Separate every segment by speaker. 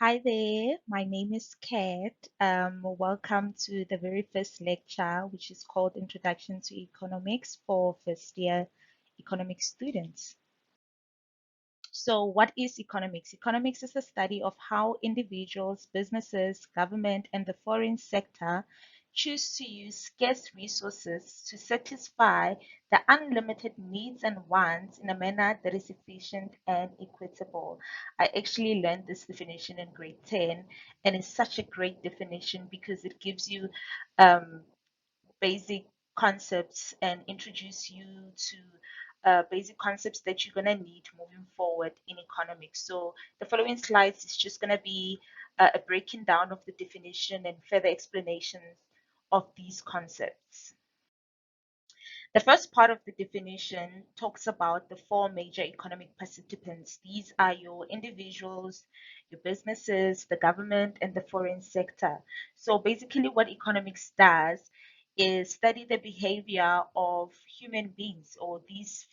Speaker 1: Hi there, my name is Kat. Welcome to the very first lecture, which is called Introduction to Economics for first year economics students. So, what is economics? Economics is the study of how individuals, businesses, government, and the foreign sector choose to use scarce resources to satisfy the unlimited needs and wants in a manner that is efficient and equitable. I actually learned this definition in grade 10, and it's such a great definition because it gives you um, basic concepts and introduce you to basic concepts that you're going to need moving forward in economics. So the following slides is just going to be a breaking down of the definition and further explanations of these concepts. The first part of the definition talks about the four major economic participants. These are your individuals, your businesses, the government, and the foreign sector. So basically, what economics does is study the behavior of human beings or these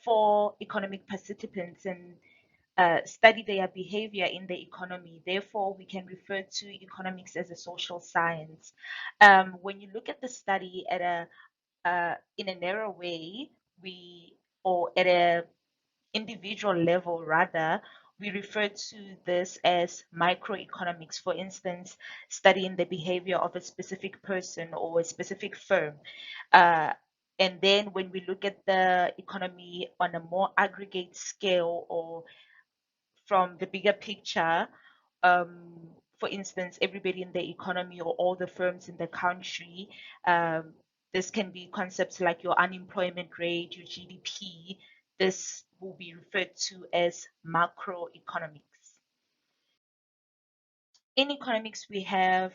Speaker 1: four economic participants and study their behavior in the economy. Therefore, we can refer to economics as a social science. When you look at the study at a in a narrow way, we or at a individual level rather, we refer to this as microeconomics. For instance, studying the behavior of a specific person or a specific firm. Uh, and then when we look at the economy on a more aggregate scale or from the bigger picture, for instance, everybody in the economy or all the firms in the country, this can be concepts like your unemployment rate, your GDP. This will be referred to as macroeconomics. In economics, we have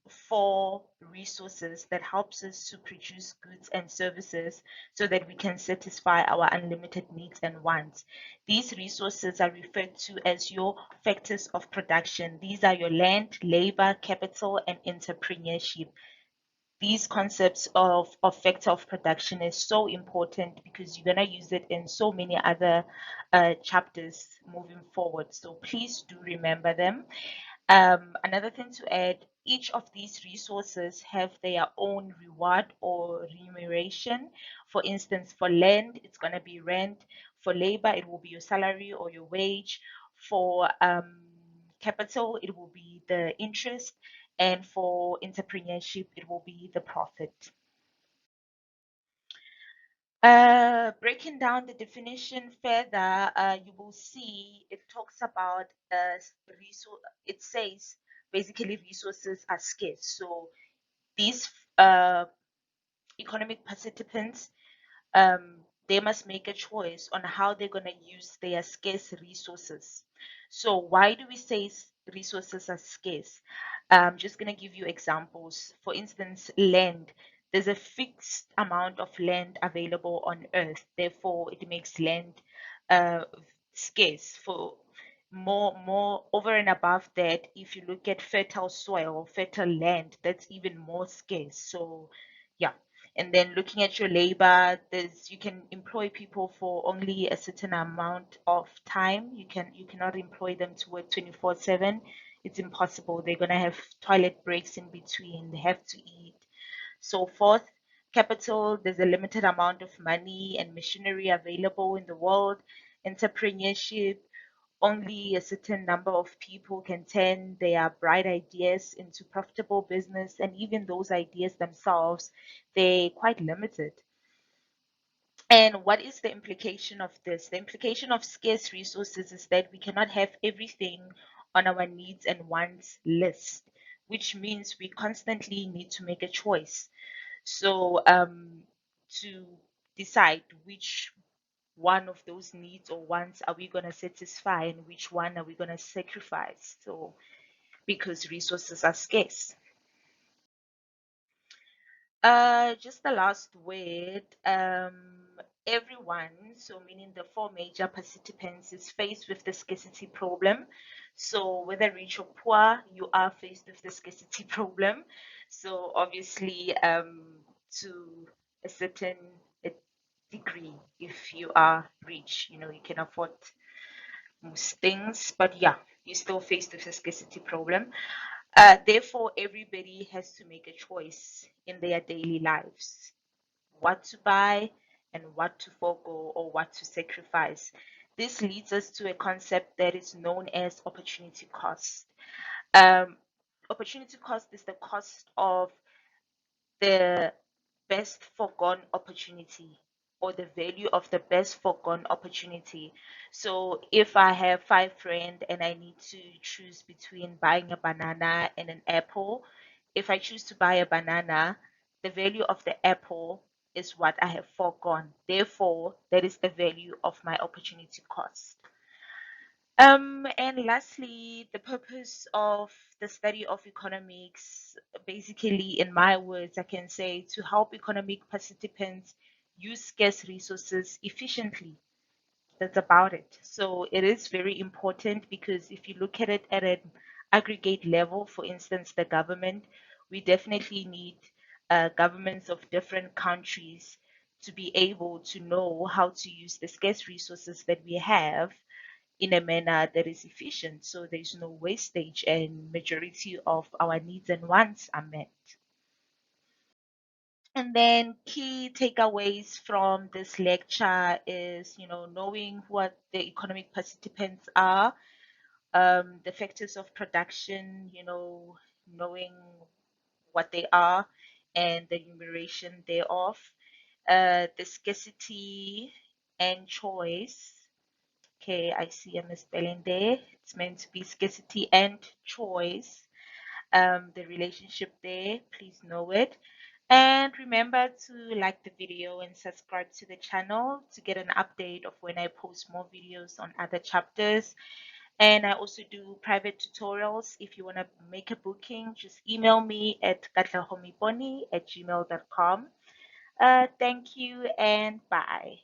Speaker 1: four resources that helps us to produce goods and services so that we can satisfy our unlimited needs and wants. These resources are referred to as your factors of production. These are your land, labor, capital, and entrepreneurship. These concepts of factor of production is so important because you're going to use it in so many other chapters moving forward. So please do remember them. Another thing to add, each of these resources have their own reward or remuneration. For instance, for land, it's going to be rent. For labor, it will be your salary or your wage. For capital, it will be the interest. And for entrepreneurship, it will be the profit. Breaking down the definition further, you will see it talks about resource. It says basically resources are scarce. So these economic participants, they must make a choice on how they're going to use their scarce resources. So why do we say resources are scarce? I'm just going to give you examples. For instance, land. There's a fixed amount of land available on Earth. Therefore, it makes land uh, scarce. For more over and above that, if you look at fertile soil, fertile land, that's even more scarce. So, yeah. And then looking at your labor, there's you can employ people for only a certain amount of time. You cannot employ them to work 24/7. It's impossible. They're gonna have toilet breaks in between. They have to eat. So fourth, capital, there's a limited amount of money and machinery available in the world. Entrepreneurship, only a certain number of people can turn their bright ideas into profitable business, and even those ideas themselves, they're quite limited. And what is the implication of this? The implication of scarce resources is that we cannot have everything on our needs and wants list, which means we constantly need to make a choice. So, to decide which one of those needs or wants are we going to satisfy and which one are we going to sacrifice. So, because resources are scarce. Just the last word. Everyone, so meaning the four major participants, is faced with the scarcity problem. So whether rich or poor, you are faced with the scarcity problem. So obviously, to a certain degree, if you are rich, you can afford most things, but yeah, you still face the scarcity problem. Therefore, everybody has to make a choice in their daily lives what to buy and what to forego or what to sacrifice. This leads us to a concept that is known as opportunity cost. Um, Opportunity cost is the cost of the best foregone opportunity or the value of the best foregone opportunity. So if I have 5 friends and I need to choose between buying a banana and an apple, if I choose to buy a banana, the value of the apple is what I have foregone. Therefore, that is the value of my opportunity cost. And lastly, the purpose of the study of economics, basically, in my words, I can say to help economic participants use scarce resources efficiently. That's about it. So it is very important because if you look at it at an aggregate level, for instance, the government, we definitely need governments of different countries to be able to know how to use the scarce resources that we have in a manner that is efficient so there's no wastage and majority of our needs and wants are met. And then key takeaways from this lecture is, knowing what the economic participants are, the factors of production, knowing what they are and the enumeration thereof, the scarcity and choice. Okay, I see a misspelling there. It's meant to be scarcity and choice. The relationship there, please know it. And remember to like the video and subscribe to the channel to get an update of when I post more videos on other chapters. And I also do private tutorials. If you want to make a booking, just email me at katlahomiponi@gmail.com. Thank you and bye.